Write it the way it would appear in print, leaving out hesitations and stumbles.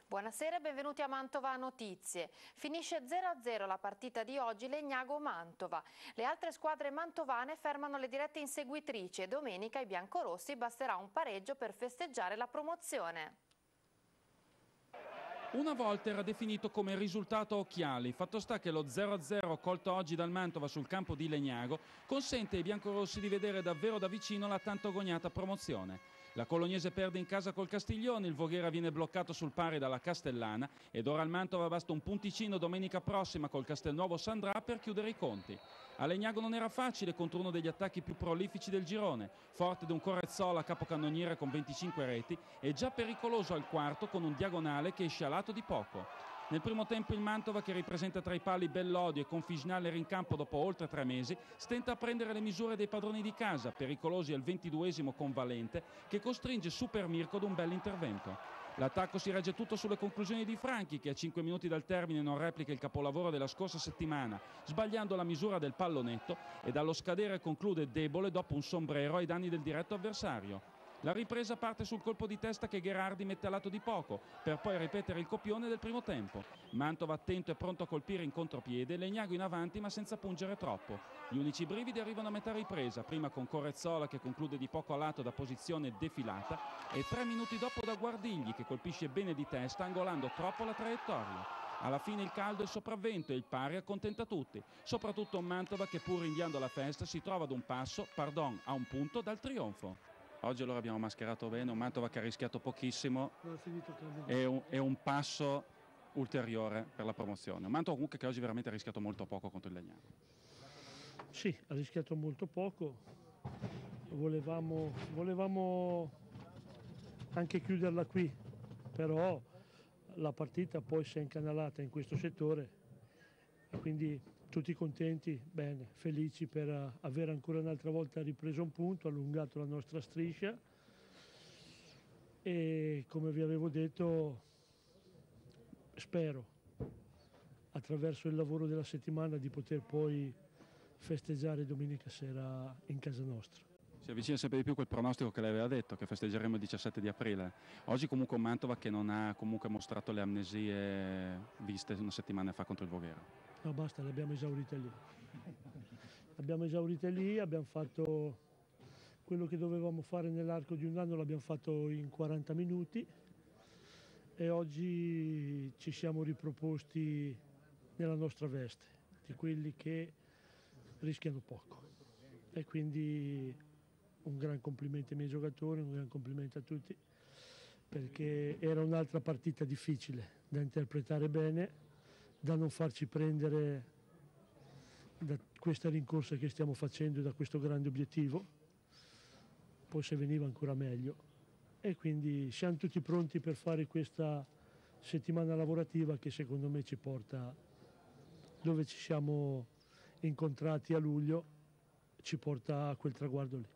Buonasera e benvenuti a Mantova Notizie. Finisce 0-0 la partita di oggi Legnago-Mantova. Le altre squadre mantovane fermano le dirette inseguitrici e domenica ai biancorossi basterà un pareggio per festeggiare la promozione. Una volta era definito come risultato a occhiali, fatto sta che lo 0-0 colto oggi dal Mantova sul campo di Legnago consente ai biancorossi di vedere davvero da vicino la tanto agognata promozione. La Colognese perde in casa col Castiglione, il Voghera viene bloccato sul pari dalla Castellana ed ora al Mantova basta un punticino domenica prossima col Castelnuovo Sandrà per chiudere i conti. A Legnago non era facile contro uno degli attacchi più prolifici del girone, forte di un Correzzola capocannoniere con 25 reti e già pericoloso al quarto con un diagonale che esce a lato di poco. Nel primo tempo il Mantova, che ripresenta tra i pali Bellodi e Confignale in campo dopo oltre 3 mesi, stenta a prendere le misure dei padroni di casa, pericolosi al 22esimo con Valente, che costringe Super Mirko ad un bell'intervento. L'attacco si regge tutto sulle conclusioni di Franchi, che a 5 minuti dal termine non replica il capolavoro della scorsa settimana, sbagliando la misura del pallonetto, e dallo scadere conclude debole dopo un sombrero ai danni del diretto avversario. La ripresa parte sul colpo di testa che Gherardi mette a lato di poco, per poi ripetere il copione del primo tempo. Mantova attento e pronto a colpire in contropiede, Legnago in avanti ma senza pungere troppo. Gli unici brividi arrivano a metà ripresa, prima con Correzzola che conclude di poco a lato da posizione defilata e 3 minuti dopo da Guardigli che colpisce bene di testa angolando troppo la traiettoria. Alla fine il caldo è il sopravvento e il pari accontenta tutti, soprattutto un Mantova che pur rinviando la festa si trova ad un passo, a un punto dal trionfo. Oggi allora abbiamo mascherato bene, un Mantova che ha rischiato pochissimo e un passo ulteriore per la promozione. Un Mantova comunque che oggi veramente ha rischiato molto poco contro il Legnago. Sì, ha rischiato molto poco, volevamo anche chiuderla qui, però la partita poi si è incanalata in questo settore e quindi tutti contenti, bene, felici per aver ancora un'altra volta ripreso un punto, allungato la nostra striscia e come vi avevo detto spero attraverso il lavoro della settimana di poter poi festeggiare domenica sera in casa nostra. Si avvicina sempre di più quel pronostico che lei aveva detto, che festeggeremo il 17 di aprile. Oggi comunque un Mantova che non ha comunque mostrato le amnesie viste una settimana fa contro il Voghera. No, basta, le abbiamo esaurite lì. Abbiamo esaurite lì, abbiamo fatto quello che dovevamo fare nell'arco di un anno, l'abbiamo fatto in 40 minuti e oggi ci siamo riproposti nella nostra veste, di quelli che rischiano poco. E quindi un gran complimento ai miei giocatori, un gran complimento a tutti, perché era un'altra partita difficile da interpretare bene, da non farci prendere da questa rincorsa che stiamo facendo e da questo grande obiettivo, poi se veniva ancora meglio. E quindi siamo tutti pronti per fare questa settimana lavorativa che secondo me ci porta dove ci siamo incontrati a luglio, ci porta a quel traguardo lì.